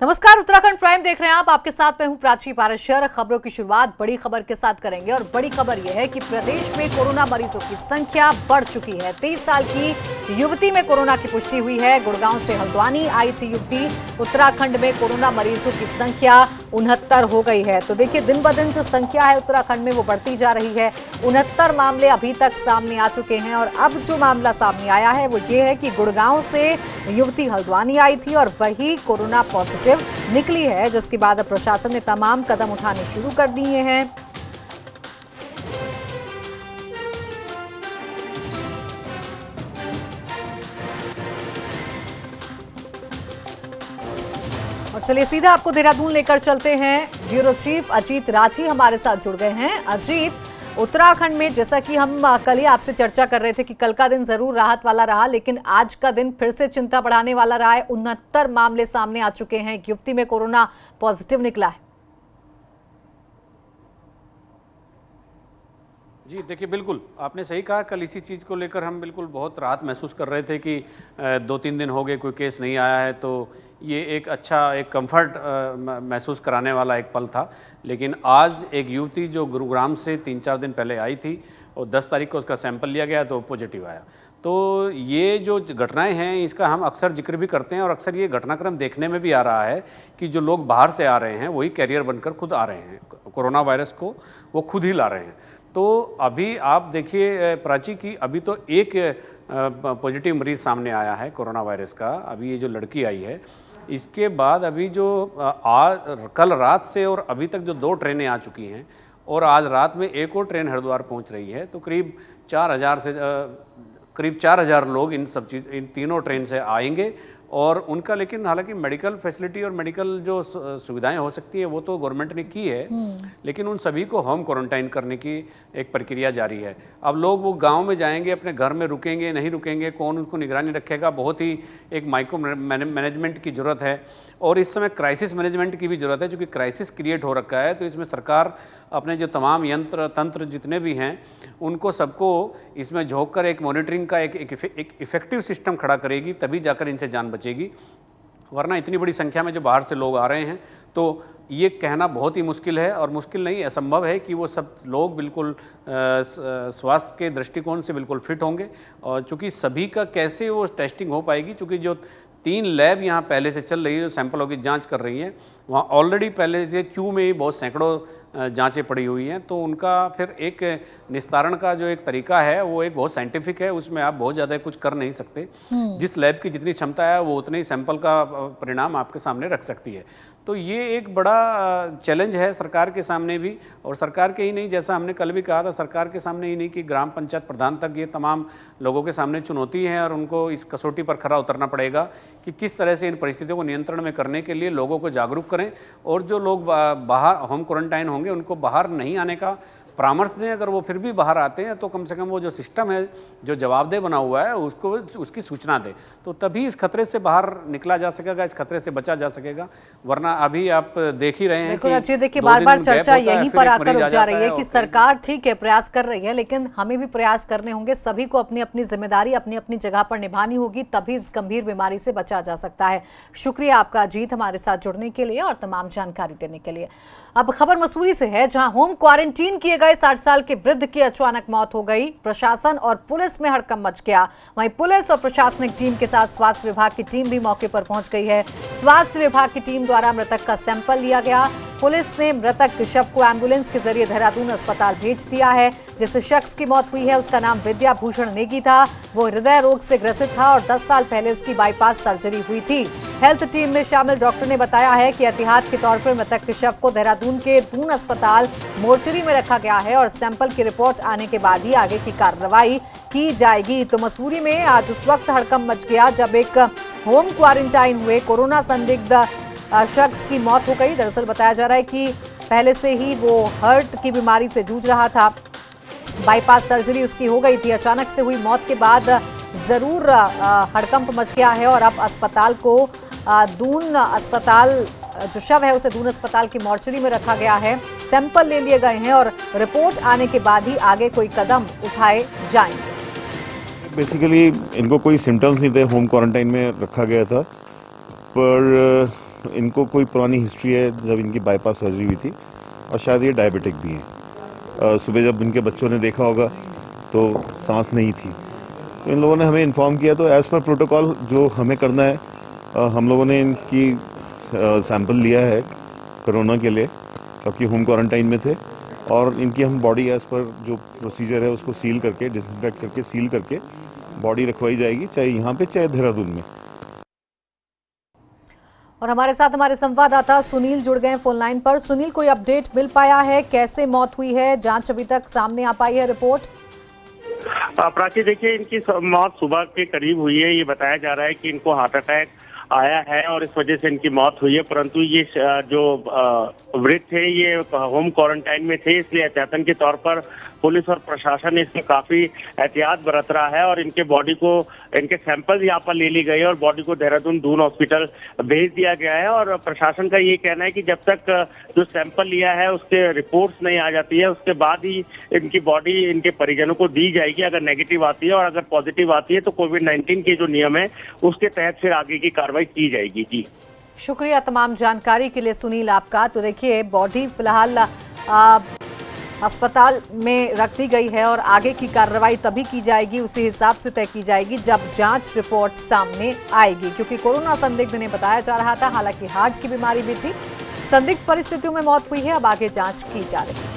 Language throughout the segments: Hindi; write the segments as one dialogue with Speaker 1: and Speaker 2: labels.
Speaker 1: नमस्कार, उत्तराखंड प्राइम देख रहे हैं आप। आपके साथ मैं हूं प्राची पाराशर। खबरों की शुरुआत बड़ी खबर के साथ करेंगे और बड़ी खबर यह है कि प्रदेश में कोरोना मरीजों की संख्या बढ़ चुकी है। 23 साल की युवती में कोरोना की पुष्टि हुई है। गुड़गांव से हल्द्वानी आई थी युवती। उत्तराखंड में कोरोना मरीजों की संख्या 69 हो गई है। तो देखिए, दिन ब दिन जो संख्या है उत्तराखंड में वो बढ़ती जा रही है। 69 मामले अभी तक सामने आ चुके हैं और अब जो मामला सामने आया है वो ये है कि गुड़गांव से युवती हल्द्वानी आई थी और वही कोरोना पॉजिटिव निकली है, जिसके बाद अब प्रशासन ने तमाम कदम उठाने शुरू कर दिए हैं। और चलिए सीधा आपको देहरादून लेकर चलते हैं। ब्यूरो चीफ अजीत राठी हमारे साथ जुड़ गए हैं। अजीत, उत्तराखंड में जैसा कि हम कल ही आपसे चर्चा कर रहे थे कि कल का दिन जरूर राहत वाला रहा, लेकिन आज का दिन फिर से चिंता बढ़ाने वाला रहा है। 69 मामले सामने आ चुके हैं। एक युवती में कोरोना पॉजिटिव निकला है।
Speaker 2: जी देखिए, बिल्कुल आपने सही कहा। कल इसी चीज़ को लेकर हम बिल्कुल बहुत राहत महसूस कर रहे थे कि 2-3 दिन हो गए कोई केस नहीं आया है, तो ये एक अच्छा एक कंफर्ट महसूस कराने वाला एक पल था। लेकिन आज एक युवती जो गुरुग्राम से 3-4 दिन पहले आई थी और 10 तारीख को उसका सैंपल लिया गया तो पॉजिटिव आया। तो ये जो घटनाएं हैं इसका हम अक्सर जिक्र भी करते हैं और अक्सर ये घटनाक्रम देखने में भी आ रहा है कि जो लोग बाहर से आ रहे हैं वही कैरियर बनकर खुद आ रहे हैं। कोरोना वायरस को वो खुद ही ला रहे हैं। तो अभी आप देखिए प्राची की अभी तो एक पॉजिटिव मरीज सामने आया है कोरोना वायरस का। अभी ये जो लड़की आई है, इसके बाद अभी जो कल रात से और अभी तक जो 2 ट्रेनें आ चुकी हैं और आज रात में एक और ट्रेन हरिद्वार पहुंच रही है, तो करीब 4,000 लोग इन तीनों ट्रेन से आएंगे। और उनका लेकिन हालांकि मेडिकल फैसिलिटी और मेडिकल जो सुविधाएं हो सकती है वो तो गवर्नमेंट ने की है, लेकिन उन सभी को होम क्वारंटाइन करने की एक प्रक्रिया जारी है। अब लोग वो गांव में जाएंगे, अपने घर में रुकेंगे नहीं रुकेंगे, कौन उनको निगरानी रखेगा, बहुत ही एक माइक्रो मैनेजमेंट की ज़रूरत है। और इस समय क्राइसिस मैनेजमेंट की भी ज़रूरत है, क्योंकि क्राइसिस क्रिएट हो रखा है। तो इसमें सरकार अपने जो तमाम यंत्र तंत्र जितने भी हैं उनको सबको इसमें झोंक कर एक मॉनिटरिंग का एक इफेक्टिव सिस्टम खड़ा करेगी, तभी जाकर इनसे जान बचेगी। वरना इतनी बड़ी संख्या में जो बाहर से लोग आ रहे हैं तो ये कहना बहुत ही मुश्किल है, और मुश्किल नहीं असंभव है कि वो सब लोग बिल्कुल स्वास्थ्य के दृष्टिकोण से बिल्कुल फिट होंगे। और चूँकि सभी का कैसे वो टेस्टिंग हो पाएगी, चूँकि जो 3 लैब यहाँ पहले से चल रही है, सैंपलों की जांच कर रही हैं, वहाँ ऑलरेडी पहले से क्यू में ही बहुत सैकड़ों जांचें पड़ी हुई हैं। तो उनका फिर एक निस्तारण का जो एक तरीका है वो एक बहुत साइंटिफिक है, उसमें आप बहुत ज़्यादा कुछ कर नहीं सकते। जिस लैब की जितनी क्षमता है वो उतने ही सैंपल का परिणाम आपके सामने रख सकती है। तो ये एक बड़ा चैलेंज है सरकार के सामने भी, और सरकार के ही नहीं, जैसा हमने कल भी कहा था, सरकार के सामने ही नहीं कि ग्राम पंचायत प्रधान तक ये तमाम लोगों के सामने चुनौती है। और उनको इस कसौटी पर खरा उतरना पड़ेगा कि किस तरह से इन परिस्थितियों को नियंत्रण में करने के लिए लोगों को जागरूक करें, और जो लोग बाहर होम क्वारंटाइन होंगे उनको बाहर नहीं आने का परामर्श दें। अगर वो फिर भी बाहर आते हैं तो कम से कम वो जो सिस्टम है जो जवाबदेह बना हुआ है उसको उसकी सूचना दे, तो तभी इस खतरे से बाहर निकला जा सकेगा, इस खतरे से बचा जा सकेगा। वरना अभी आप देख ही रहे हैं कि
Speaker 1: देखिए बार बार चर्चा यहीं पर आकर रुक जा रही है कि सरकार ठीक है प्रयास कर रही है, लेकिन हमें भी प्रयास करने होंगे। सभी को अपनी अपनी जिम्मेदारी अपनी अपनी जगह पर निभानी होगी, तभी इस गंभीर बीमारी से बचा जा सकता है। शुक्रिया आपका अजीत, हमारे साथ जुड़ने के लिए और तमाम जानकारी देने के लिए। अब खबर मसूरी से है, जहां होम क्वारंटीन किए गए 60 साल के वृद्ध की अचानक मौत हो गई। प्रशासन और पुलिस में हड़कंप मच गया। वहीं पुलिस और प्रशासनिक टीम के साथ स्वास्थ्य विभाग की टीम भी मौके पर पहुंच गई है। स्वास्थ्य विभाग की टीम द्वारा मृतक का सैंपल लिया गया। पुलिस ने मृतक शव को एम्बुलेंस के जरिए देहरादून अस्पताल भेज दिया है। जिस शख्स की मौत हुई है उसका नाम विद्याभूषण नेगी था। वो हृदय रोग से ग्रसित था और 10 साल पहले उसकी बाईपास सर्जरी हुई थी। हेल्थ टीम में शामिल डॉक्टर ने बताया है कि एहतियात के तौर पर मृतक के शव को देहरादून के दून अस्पताल मोर्चरी में रखा गया है और सैंपल की रिपोर्ट आने के बाद ही आगे की कार्रवाई की जाएगी। तो मसूरी में आज उस वक्त हड़कंप मच गया जब एक होम क्वारंटाइन हुए कोरोना संदिग्ध शख्स की मौत हो गई। दरअसल बताया जा रहा है कि पहले से ही वो हार्ट की बीमारी से जूझ रहा था, बाईपास सर्जरी उसकी हो गई थी। अचानक से हुई मौत के बाद जरूर हड़कंप मच गया है और अब अस्पताल को दून अस्पताल जो शव है उसे दून अस्पताल की मॉर्चरी में रखा गया है। सैंपल ले लिए गए हैं और रिपोर्ट आने के बाद ही आगे कोई कदम उठाए जाएंगे।
Speaker 3: बेसिकली इनको कोई सिम्टम्स नहीं थे, होम क्वारंटाइन में रखा गया था, पर इनको कोई पुरानी हिस्ट्री है जब इनकी बाईपास सर्जरी हुई थी, और शायद ये डायबिटिक भी हैं। सुबह जब इनके बच्चों ने देखा होगा तो सांस नहीं थी, तो इन लोगों ने हमें इन्फॉर्म किया। तो एज़ पर प्रोटोकॉल जो हमें करना है, हम लोगों ने इनकी सैंपल लिया है कोरोना के लिए, क्योंकि होम क्वारंटाइन में थे, और इनकी हम बॉडी एज़ पर जो प्रोसीजर है उसको सील करके, डिसइंफेक्ट करके, सील करके बॉडी रखवाई जाएगी, चाहे यहाँ पे चाहे देहरादून में।
Speaker 1: और हमारे साथ हमारे संवाददाता सुनील जुड़ गए हैं फोन लाइन पर। सुनील, कोई अपडेट मिल पाया है? कैसे मौत हुई है? जांच अभी तक सामने आ पाई है रिपोर्ट?
Speaker 4: प्राची, देखिए, इनकी मौत सुबह के करीब हुई है। ये बताया जा रहा है कि इनको हार्ट अटैक आया है और इस वजह से इनकी मौत हुई है, परंतु ये जो वृद्ध थे ये होम क्वारंटाइन में थे, इसलिए एहतियातन के तौर पर पुलिस और प्रशासन इसमें काफी एहतियात बरत रहा है और इनके बॉडी को, इनके सैंपल यहाँ पर ले ली गई और बॉडी को देहरादून दून हॉस्पिटल भेज दिया गया है। और प्रशासन का ये कहना है कि जब तक जो सैंपल लिया है उसके रिपोर्ट्स नहीं आ जाती है, उसके बाद ही इनकी बॉडी इनके परिजनों को दी जाएगी। अगर नेगेटिव आती है और अगर पॉजिटिव आती है तो कोविड-19 के जो नियम है उसके तहत फिर आगे की कार्रवाई की जाएगी। जी,
Speaker 1: शुक्रिया तमाम जानकारी के लिए सुनील आपका। तो देखिए, बॉडी फिलहाल अस्पताल में रख दी गई है और आगे की कार्रवाई तभी की जाएगी, उसी हिसाब से तय की जाएगी जब जांच रिपोर्ट सामने आएगी, क्योंकि कोरोना संदिग्ध ने बताया जा रहा था, हालांकि हार्ट की बीमारी भी थी। संदिग्ध परिस्थितियों में मौत हुई है, अब आगे जांच की जा रही है।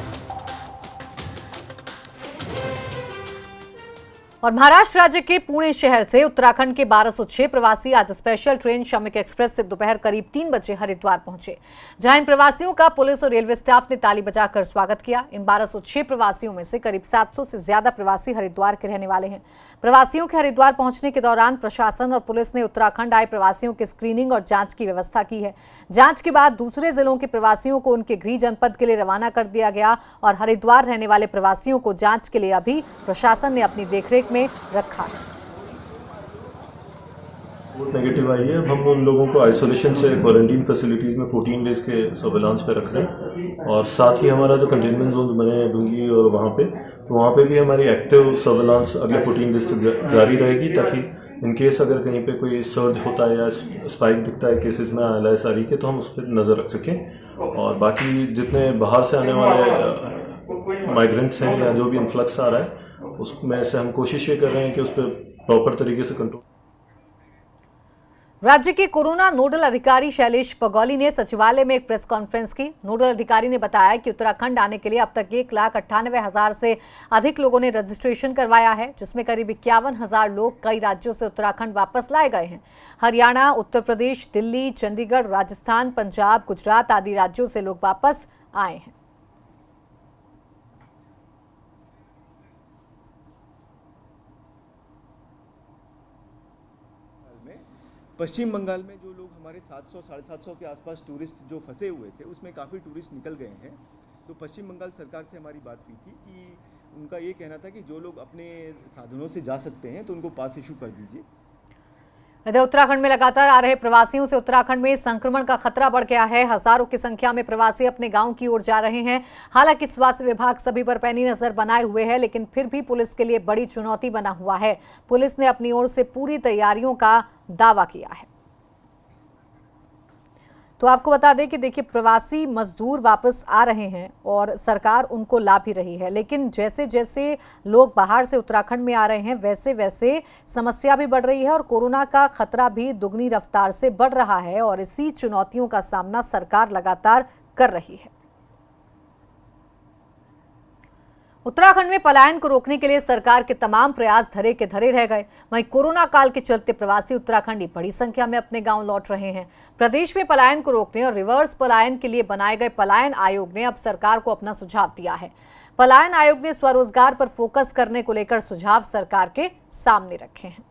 Speaker 1: और महाराष्ट्र राज्य के पुणे शहर से उत्तराखंड के 1206 प्रवासी आज स्पेशल ट्रेन श्रमिक एक्सप्रेस से दोपहर करीब 3 बजे हरिद्वार पहुंचे, जहां इन प्रवासियों का पुलिस और रेलवे स्टाफ ने ताली बजाकर स्वागत किया। इन 1206 प्रवासियों में से करीब 700 से ज्यादा प्रवासी हरिद्वार के रहने वाले हैं। प्रवासियों के हरिद्वार पहुंचने के दौरान प्रशासन और पुलिस ने उत्तराखंड आए प्रवासियों की स्क्रीनिंग और जांच की व्यवस्था की है। जांच के बाद दूसरे जिलों के प्रवासियों को उनके गृह जनपद के लिए रवाना कर दिया गया और हरिद्वार रहने वाले प्रवासियों को जांच के लिए अभी प्रशासन ने अपनी देखरेख में रखा है।
Speaker 5: रिपोर्ट नेगेटिव आई है। हम उन लोगों को आइसोलेशन से क्वारंटीन फैसिलिटीज़ में 14 डेज़ के सर्विलांस पे रख रहे हैं, और साथ ही हमारा जो कंटेनमेंट जोन बने हैं डुंगी और वहाँ पे भी हमारी एक्टिव सर्विलांस अगले 14 डेज तक जारी रहेगी, ताकि इन केस अगर कहीं पे कोई सर्ज होता है या स्पाइक दिखता है केसेस में LISRE के, तो हम उस पर नज़र रख सकें। और बाकी जितने बाहर से आने वाले माइग्रेंट्स हैं या जो भी इन्फ्लक्स आ रहा है, उसमें से हम कोशिश ये कर रहे हैं कि उस पर प्रॉपर तरीके से कंट्रोल।
Speaker 1: राज्य के कोरोना नोडल अधिकारी शैलेश पगौली ने सचिवालय में एक प्रेस कॉन्फ्रेंस की। नोडल अधिकारी ने बताया कि उत्तराखंड आने के लिए अब तक 1,98,000 से अधिक लोगों ने रजिस्ट्रेशन करवाया है, जिसमें करीब 51,000 लोग कई राज्यों से उत्तराखंड वापस लाए गए हैं। हरियाणा, उत्तर प्रदेश, दिल्ली, चंडीगढ़, राजस्थान, पंजाब, गुजरात आदि राज्यों से लोग वापस आए हैं।
Speaker 6: पश्चिम बंगाल में जो लोग हमारे 700 साढ़े 700 के आसपास टूरिस्ट जो फंसे हुए थे, उसमें काफ़ी टूरिस्ट निकल गए हैं। तो पश्चिम बंगाल सरकार से हमारी बात हुई थी कि उनका ये कहना था कि जो लोग अपने साधनों से जा सकते हैं तो उनको पास इशू कर दीजिए।
Speaker 1: इधर उत्तराखंड में लगातार आ रहे प्रवासियों से उत्तराखंड में संक्रमण का खतरा बढ़ गया है। हजारों की संख्या में प्रवासी अपने गांव की ओर जा रहे हैं। हालांकि स्वास्थ्य विभाग सभी पर पैनी नजर बनाए हुए है, लेकिन फिर भी पुलिस के लिए बड़ी चुनौती बना हुआ है। पुलिस ने अपनी ओर से पूरी तैयारियों का दावा किया है। तो आपको बता दें कि देखिए, प्रवासी मजदूर वापस आ रहे हैं और सरकार उनको ला भी रही है, लेकिन जैसे जैसे लोग बाहर से उत्तराखंड में आ रहे हैं वैसे वैसे समस्या भी बढ़ रही है और कोरोना का खतरा भी दुगनी रफ्तार से बढ़ रहा है और इसी चुनौतियों का सामना सरकार लगातार कर रही है। उत्तराखंड में पलायन को रोकने के लिए सरकार के तमाम प्रयास धरे के धरे रह गए। वहीं कोरोना काल के चलते प्रवासी उत्तराखंडी बड़ी संख्या में अपने गांव लौट रहे हैं। प्रदेश में पलायन को रोकने और रिवर्स पलायन के लिए बनाए गए पलायन आयोग ने अब सरकार को अपना सुझाव दिया है। पलायन आयोग ने स्वरोजगार पर फोकस करने को लेकर सुझाव सरकार के सामने रखे हैं।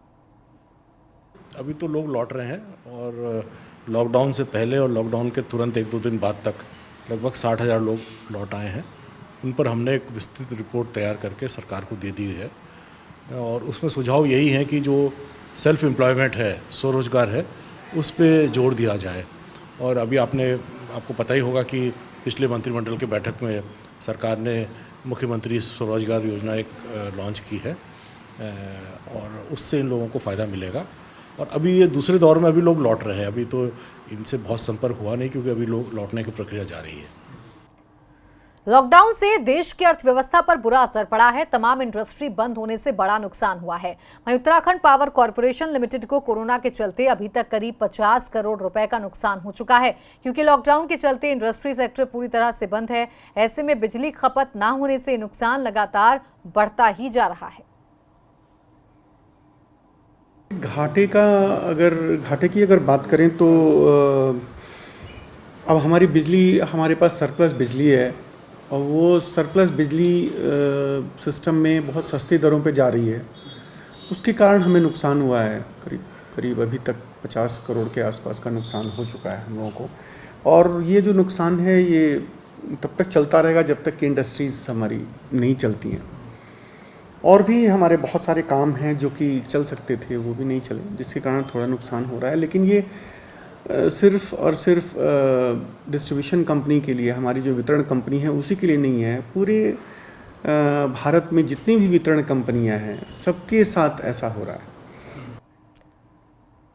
Speaker 7: अभी तो लोग लौट रहे हैं और लॉकडाउन से पहले और लॉकडाउन के तुरंत 1-2 दिन बाद तक लगभग 60,000 लोग लौट आए हैं। उन पर हमने एक विस्तृत रिपोर्ट तैयार करके सरकार को दे दी है और उसमें सुझाव यही है कि जो सेल्फ एम्प्लॉयमेंट है, स्वरोजगार है, उस पर जोर दिया जाए। और अभी आपको पता ही होगा कि पिछले मंत्रिमंडल की बैठक में सरकार ने मुख्यमंत्री स्वरोजगार योजना एक लॉन्च की है और उससे इन लोगों को फ़ायदा मिलेगा। और अभी ये दूसरे दौर में अभी लोग लौट रहे हैं। अभी तो इनसे बहुत संपर्क हुआ नहीं क्योंकि अभी लोग लौटने की प्रक्रिया जारी है।
Speaker 1: लॉकडाउन से देश की अर्थव्यवस्था पर बुरा असर पड़ा है। तमाम इंडस्ट्री बंद होने से बड़ा नुकसान हुआ है। वहीं उत्तराखंड पावर कॉर्पोरेशन लिमिटेड को कोरोना के चलते अभी तक करीब 50 करोड़ रुपए का नुकसान हो चुका है, क्योंकि लॉकडाउन के चलते इंडस्ट्री सेक्टर पूरी तरह से बंद है। ऐसे में बिजली खपत ना होने से नुकसान लगातार बढ़ता ही जा रहा है।
Speaker 8: घाटे की अगर बात करें तो अब हमारी बिजली, हमारे पास सरप्लस बिजली है और वो सरप्लस बिजली सिस्टम में बहुत सस्ती दरों पे जा रही है। उसके कारण हमें नुकसान हुआ है। करीब अभी तक 50 करोड़ के आसपास का नुकसान हो चुका है हम लोगों को। और ये जो नुकसान है ये तब तक चलता रहेगा जब तक कि इंडस्ट्रीज़ हमारी नहीं चलती हैं। और भी हमारे बहुत सारे काम हैं जो कि चल सकते थे, वो भी नहीं चले, जिसके कारण थोड़ा नुकसान हो रहा है। लेकिन ये सिर्फ और सिर्फ डिस्ट्रीब्यूशन कंपनी के लिए, हमारी जो वितरण कंपनी है उसी के लिए नहीं है। पूरे भारत में जितनी भी वितरण कंपनियां हैं सबके साथ ऐसा हो रहा है।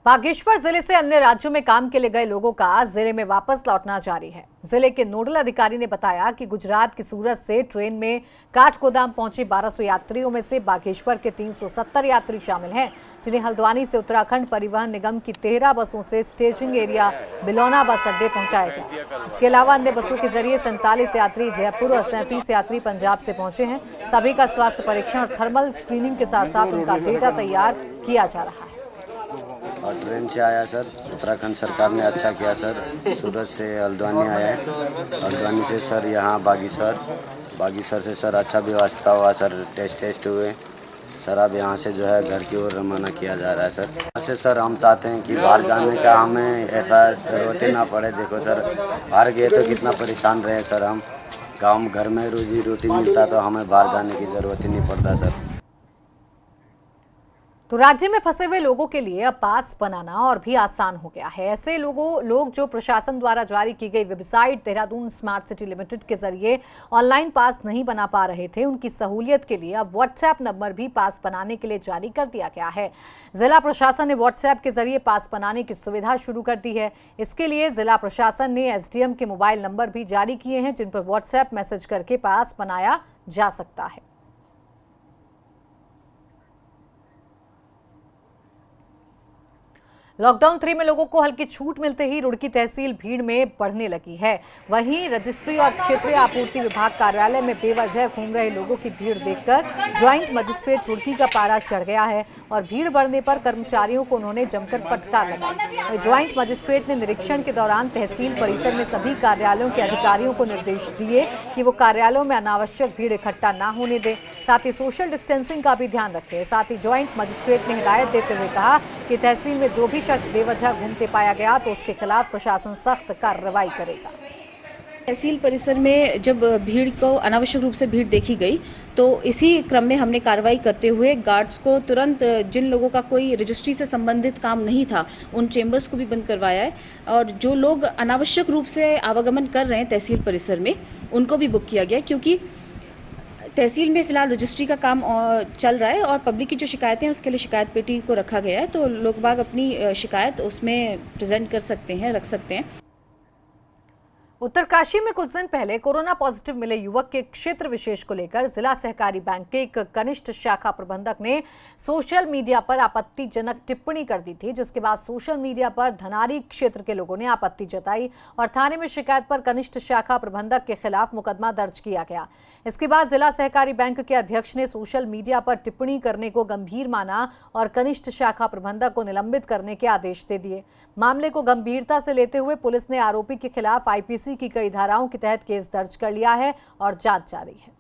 Speaker 1: बागेश्वर जिले से अन्य राज्यों में काम के लिए गए लोगों का जिले में वापस लौटना जारी है। जिले के नोडल अधिकारी ने बताया कि गुजरात की सूरत से ट्रेन में काठगोदाम पहुंचे 1200 यात्रियों में से बागेश्वर के 370 यात्री शामिल हैं, जिन्हें हल्द्वानी से उत्तराखंड परिवहन निगम की 13 बसों से स्टेजिंग एरिया बिलौना बस अड्डे पहुंचाया गया। इसके अलावा अन्य बसों के जरिए 47 यात्री जयपुर और 37 यात्री पंजाब से पहुंचे हैं। सभी का स्वास्थ्य परीक्षण और थर्मल स्क्रीनिंग के साथ साथ उनका डेटा तैयार किया जा रहा है।
Speaker 9: और ट्रेन से आया सर, उत्तराखंड सरकार ने अच्छा किया सर। सूरत से हल्द्वानी आया है, हल्द्वानी से सर यहाँ बागेश्वर से सर अच्छा व्यवस्था हुआ सर। टेस्ट हुए सर। अब यहाँ से जो है घर की ओर रवाना किया जा रहा है सर। यहाँ से सर हम चाहते हैं कि बाहर जाने का हमें ऐसा जरूरत ही ना पड़े। देखो सर, बाहर गए तो कितना परेशान रहे सर हम। गाँव घर में रोजी रोटी मिलता तो हमें बाहर जाने की जरूरत ही नहीं पड़ता सर।
Speaker 1: तो राज्य में फंसे हुए लोगों के लिए अब पास बनाना और भी आसान हो गया है। ऐसे लोग जो प्रशासन द्वारा जारी की गई website Dehradun smart city limited के जरिए ऑनलाइन पास नहीं बना पा रहे थे, उनकी सहूलियत के लिए अब व्हाट्सएप नंबर भी पास बनाने के लिए जारी कर दिया गया है। जिला प्रशासन ने व्हाट्सएप के जरिए पास बनाने की सुविधा शुरू कर दी है। इसके लिए जिला प्रशासन ने एसडीएम के मोबाइल नंबर भी जारी किए हैं, जिन पर व्हाट्सएप मैसेज करके पास बनाया जा सकता है। लॉकडाउन 3 में लोगों को हल्की छूट मिलते ही रुड़की तहसील भीड़ में बढ़ने लगी है। वहीं रजिस्ट्री और क्षेत्रीय आपूर्ति विभाग कार्यालय में बेवजह घूम रहे लोगों की भीड़ देखकर ज्वाइंट मजिस्ट्रेट रुड़की का पारा चढ़ गया है और भीड़ बढ़ने पर कर्मचारियों को उन्होंने जमकर फटकार लगाई। ज्वाइंट मजिस्ट्रेट ने निरीक्षण के दौरान तहसील परिसर में सभी कार्यालयों के अधिकारियों को निर्देश दिए कि वो कार्यालयों में अनावश्यक भीड़ इकट्ठा न होने दें, साथ ही सोशल डिस्टेंसिंग का भी ध्यान रखें। साथ ही ज्वाइंट मजिस्ट्रेट ने हिदायत देते हुए कहा कि तहसील में जो भी शख्स बेवजह घूमते पाया गया तो उसके खिलाफ प्रशासन सख्त कार्रवाई करेगा।
Speaker 10: तहसील परिसर में जब भीड़ को अनावश्यक रूप से भीड़ देखी गई तो इसी क्रम में हमने कार्रवाई करते हुए गार्ड्स को तुरंत, जिन लोगों का कोई रजिस्ट्री से संबंधित काम नहीं था, उन चेंबर्स को भी बंद करवाया है और जो लोग अनावश्यक रूप से आवागमन कर रहे हैं तहसील परिसर में उनको भी बुक किया गया, क्योंकि तहसील में फिलहाल रजिस्ट्री का काम चल रहा है और पब्लिक की जो शिकायतें हैं उसके लिए शिकायत पेटी को रखा गया है, तो लोग बाग अपनी शिकायत उसमें प्रेजेंट कर सकते हैं, रख सकते हैं।
Speaker 1: उत्तरकाशी में कुछ दिन पहले कोरोना पॉजिटिव मिले युवक के क्षेत्र विशेष को लेकर जिला सहकारी बैंक के एक कनिष्ठ शाखा प्रबंधक ने सोशल मीडिया पर आपत्तिजनक टिप्पणी कर दी थी, जिसके बाद सोशल मीडिया पर धनारी क्षेत्र के लोगों ने आपत्ति जताई और थाने में शिकायत पर कनिष्ठ शाखा प्रबंधक के खिलाफ मुकदमा दर्ज किया गया। इसके बाद जिला सहकारी बैंक के अध्यक्ष ने सोशल मीडिया पर टिप्पणी करने को गंभीर माना और कनिष्ठ शाखा प्रबंधक को निलंबित करने के आदेश दे दिए। मामले को गंभीरता से लेते हुए पुलिस ने आरोपी के खिलाफ आईपीसी की कई धाराओं के तहत केस दर्ज कर लिया है और जांच जारी है।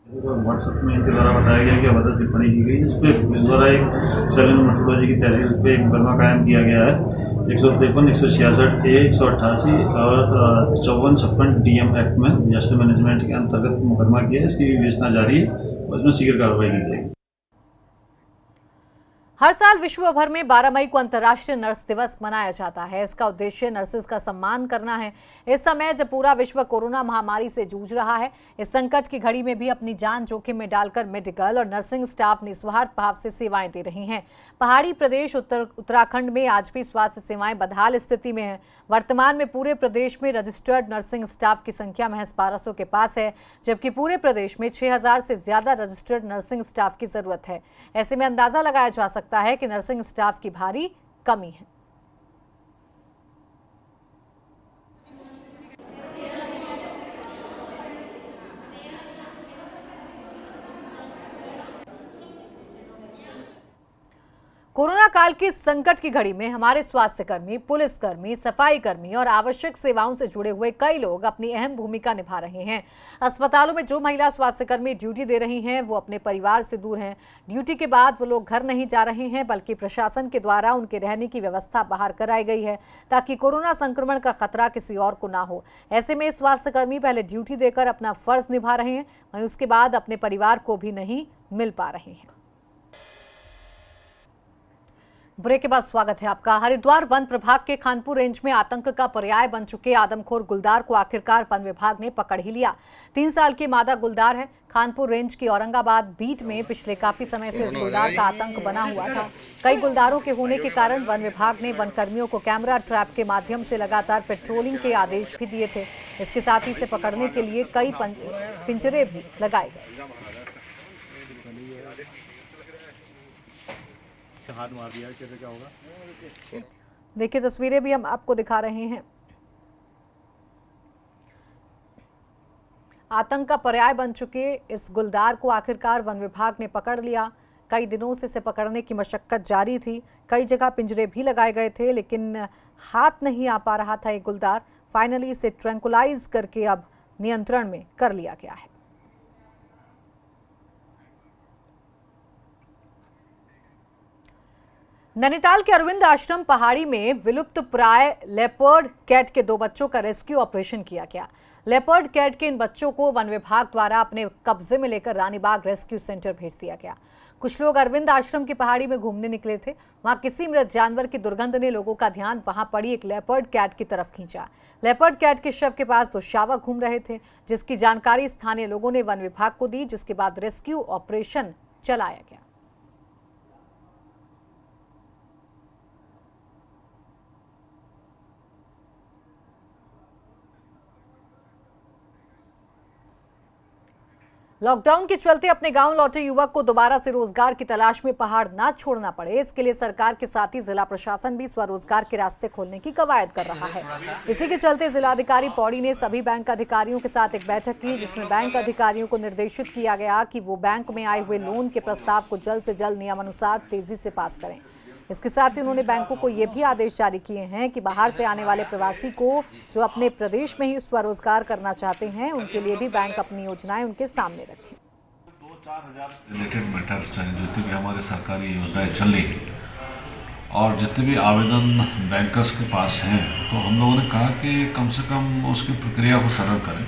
Speaker 5: व्हाट्सएप में इनके द्वारा बताया गया कि अभद्र टिप्पणी की गई, जिस पे पुलिस द्वारा एक सैलन मठुड़ा जी की तहरीर पे एक मुकदमा कायम किया गया है 153, 166 ए, 188 और 54-56 DM एक्ट में डिजास्टर मैनेजमेंट के अंतर्गत मुकदमा किया है। इसकी विवेचना जारी है और इसमें शीघ्र कार्रवाई की जाएगी।
Speaker 1: हर साल विश्व भर में 12 मई को अंतर्राष्ट्रीय नर्स दिवस मनाया जाता है। इसका उद्देश्य नर्सेज का सम्मान करना है। इस समय जब पूरा विश्व कोरोना महामारी से जूझ रहा है, इस संकट की घड़ी में भी अपनी जान जोखिम में डालकर मेडिकल और नर्सिंग स्टाफ निस्वार्थ भाव से सेवाएं दे रही हैं। पहाड़ी प्रदेश उत्तराखंड में आज भी स्वास्थ्य सेवाएं बदहाल स्थिति में है। वर्तमान में पूरे प्रदेश में रजिस्टर्ड नर्सिंग स्टाफ की संख्या महज 1200 के पास है, जबकि पूरे प्रदेश में 6000 से ज्यादा रजिस्टर्ड नर्सिंग स्टाफ की जरूरत है। ऐसे में अंदाजा लगाया जा सकता है कि नर्सिंग स्टाफ की भारी कमी है। कोरोना काल की संकट की घड़ी में हमारे स्वास्थ्यकर्मी, पुलिसकर्मी, सफाई कर्मी और आवश्यक सेवाओं से जुड़े हुए कई लोग अपनी अहम भूमिका निभा रहे हैं। अस्पतालों में जो महिला स्वास्थ्यकर्मी ड्यूटी दे रही हैं, वो अपने परिवार से दूर हैं। ड्यूटी के बाद वो लोग घर नहीं जा रहे हैं, बल्कि प्रशासन के द्वारा उनके रहने की व्यवस्था बाहर कराई गई है, ताकि कोरोना संक्रमण का खतरा किसी और को ना हो। ऐसे में स्वास्थ्यकर्मी पहले ड्यूटी देकर अपना फर्ज निभा रहे हैं, वहीं उसके बाद अपने परिवार को भी नहीं मिल पा रहे हैं। ब्रेक के बाद स्वागत है आपका। हरिद्वार वन प्रभाग के खानपुर रेंज में आतंक का पर्याय बन चुके आदमखोर गुलदार को आखिरकार वन विभाग ने पकड़ ही लिया। 3 साल की मादा गुलदार है। खानपुर रेंज की औरंगाबाद बीट में पिछले काफी समय से इस गुलदार का आतंक बना हुआ था। कई गुलदारों के होने के कारण वन विभाग ने वन कर्मियों को कैमरा ट्रैप के माध्यम से लगातार पेट्रोलिंग के आदेश भी दिए थे। इसके साथ ही इसे पकड़ने के लिए कई पिंजरे भी लगाए गए।
Speaker 6: हाथ मार दिया, कैसे क्या होगा?
Speaker 1: देखिए तस्वीरें भी हम आपको दिखा रहे हैं। आतंक का पर्याय बन चुके इस गुलदार को आखिरकार वन विभाग ने पकड़ लिया। कई दिनों से इसे पकड़ने की मशक्कत जारी थी। कई जगह पिंजरे भी लगाए गए थे, लेकिन हाथ नहीं आ पा रहा था ये गुलदार। फाइनली इसे ट्रैंकुलाइज करके अब नियंत्रण में कर लिया गया है। नैनीताल के अरविंद आश्रम पहाड़ी में विलुप्त प्राय लेपर्ड कैट के 2 बच्चों का रेस्क्यू ऑपरेशन किया गया। लेपर्ड कैट के इन बच्चों को वन विभाग द्वारा अपने कब्जे में लेकर रानीबाग रेस्क्यू सेंटर भेज दिया गया। कुछ लोग अरविंद आश्रम की पहाड़ी में घूमने निकले थे। वहां किसी मृत जानवर की दुर्गंध ने लोगों का ध्यान वहां पड़ी एक लेपर्ड कैट की तरफ खींचा। लेपर्ड कैट के शव के पास 2 शावक घूम रहे थे, जिसकी जानकारी स्थानीय लोगों ने वन विभाग को दी, जिसके बाद रेस्क्यू ऑपरेशन चलाया गया। लॉकडाउन के चलते अपने गांव लौटे युवक को दोबारा से रोजगार की तलाश में पहाड़ ना छोड़ना पड़े, इसके लिए सरकार के साथ ही जिला प्रशासन भी स्वरोजगार के रास्ते खोलने की कवायद कर रहा है। इसी के चलते जिलाधिकारी पौड़ी ने सभी बैंक अधिकारियों के साथ एक बैठक की, जिसमें बैंक अधिकारियों को निर्देशित किया गया कि वो बैंक में आए हुए लोन के प्रस्ताव को जल्द से जल्द नियमानुसार तेजी से पास करें। इसके साथ ही उन्होंने बैंकों को ये भी आदेश जारी किए हैं कि बाहर से आने वाले प्रवासी को जो अपने प्रदेश में ही स्वरोजगार करना चाहते हैं, उनके लिए भी बैंक अपनी योजनाएं उनके सामने रखें।
Speaker 11: 2-4 हजार रिलेटेड मैटर चाहे जितनी भी हमारी सरकारी योजनाएं चल रही हैं और जितने भी आवेदन बैंकर्स के पास हैं, तो हम लोगों ने कहा कि कम से कम उसकी प्रक्रिया को सरल करें।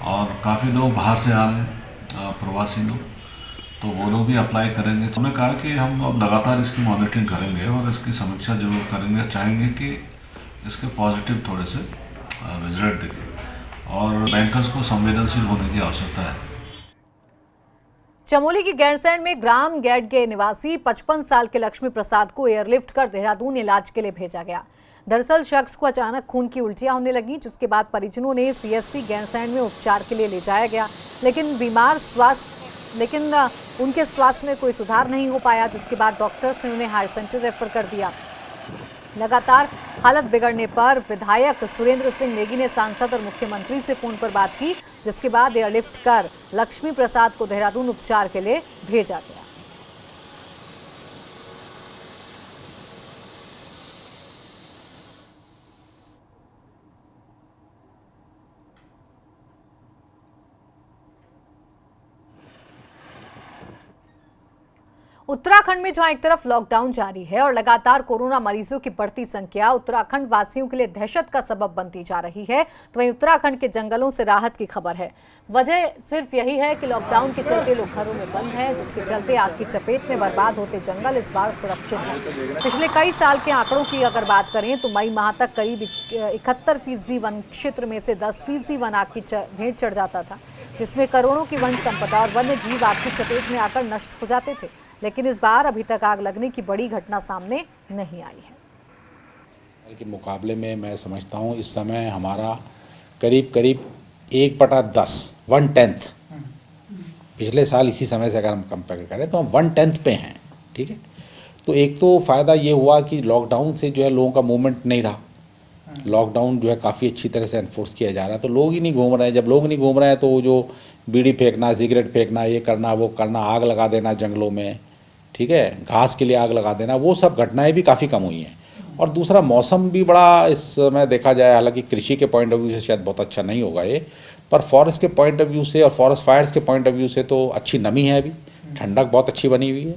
Speaker 11: और काफ़ी लोग बाहर से आ रहे हैं प्रवासी लोग, तो वो लोग भी अप्लाई करेंगे। हमने कहा कि हम अब लगातार इसकी मॉनिटरिंग करेंगे और इसकी समीक्षा जरूर करेंगे। चाहेंगे कि इसके पॉजिटिव थोड़े से रिजल्ट दिखे और बैंकर्स को संवेदनशील होने की आवश्यकता है।
Speaker 1: चमोली की गैरसैंण में ग्राम गैड के निवासी 55 साल के लक्ष्मी प्रसाद को एयरलिफ्ट कर देहरादून इलाज के लिए भेजा गया। दरअसल शख्स को अचानक खून की उल्टियां होने लगी, जिसके बाद परिजनों ने सीएससी गैरसैंण में उपचार के लिए ले जाया गया, लेकिन उनके स्वास्थ्य में कोई सुधार नहीं हो पाया, जिसके बाद डॉक्टर्स ने उन्हें हायर सेंटर रेफर कर दिया। लगातार हालत बिगड़ने पर विधायक सुरेंद्र सिंह नेगी ने सांसद और मुख्यमंत्री से फोन पर बात की, जिसके बाद एयरलिफ्ट कर लक्ष्मी प्रसाद को देहरादून उपचार के लिए भेजा गया। उत्तराखंड में जहां एक तरफ लॉकडाउन जारी है और लगातार कोरोना मरीजों की बढ़ती संख्या उत्तराखंड वासियों के लिए दहशत का सबब बनती जा रही है, तो वहीं उत्तराखंड के जंगलों से राहत की खबर है। वजह सिर्फ यही है कि लॉकडाउन के चलते लोग घरों में बंद हैं, जिसके चलते आग की चपेट में बर्बाद होते जंगल इस बार सुरक्षित हैं। पिछले कई साल के आंकड़ों की अगर बात करें तो मई माह तक करीब 71% वन क्षेत्र में से 10% वन आग की भेंट चढ़ जाता था, जिसमें करोड़ों की वन संपदा और वन्य जीव आग की चपेट में आकर नष्ट हो जाते थे। लेकिन इस बार अभी तक आग लगने की बड़ी घटना सामने नहीं आई है।
Speaker 12: के मुकाबले में मैं समझता हूँ इस समय हमारा करीब 1/10 1/10 पिछले साल इसी समय से अगर हम कंपेयर करें तो हम 1/10 पे हैं। ठीक है, तो एक तो फ़ायदा ये हुआ कि लॉकडाउन से जो है लोगों का मूवमेंट नहीं रहा। लॉकडाउन जो है काफ़ी अच्छी तरह से एनफोर्स किया जा रहा है, तो लोग ही नहीं घूम रहे हैं। जब लोग नहीं घूम रहे हैं तो वो जो बीड़ी फेंकना, सिगरेट फेंकना, ये करना वो करना, आग लगा देना जंगलों में, ठीक है, घास के लिए आग लगा देना, वो सब घटनाएं भी काफ़ी कम हुई हैं। और दूसरा मौसम भी बड़ा इस समय देखा जाए, हालांकि कृषि के पॉइंट ऑफ व्यू से शायद बहुत अच्छा नहीं होगा ये, पर फॉरेस्ट के पॉइंट ऑफ व्यू से और फॉरेस्ट फायर्स के पॉइंट ऑफ व्यू से तो अच्छी नमी है, अभी ठंडक बहुत अच्छी बनी हुई है।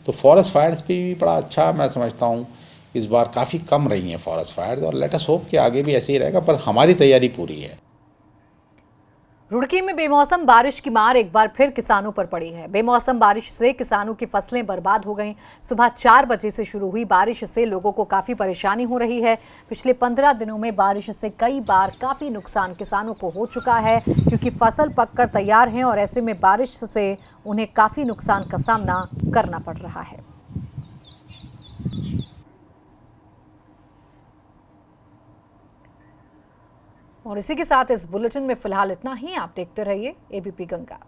Speaker 12: तो फॉरेस्ट फायर्स भी बड़ा अच्छा मैं समझता हूँ इस बार काफ़ी कम रही हैं फॉरेस्ट फायर्स, और लेट अस होप कि आगे भी ऐसे ही रहेगा, पर हमारी तैयारी पूरी है।
Speaker 1: रुड़की में बेमौसम बारिश की मार एक बार फिर किसानों पर पड़ी है। बेमौसम बारिश से किसानों की फसलें बर्बाद हो गईं। सुबह 4 बजे से शुरू हुई बारिश से लोगों को काफ़ी परेशानी हो रही है। पिछले 15 दिनों में बारिश से कई बार काफ़ी नुकसान किसानों को हो चुका है, क्योंकि फसल पककर तैयार हैं और ऐसे में बारिश से उन्हें काफ़ी नुकसान का सामना करना पड़ रहा है। और इसी के साथ इस बुलेटिन में फिलहाल इतना ही। आप देखते रहिए एबीपी गंगा।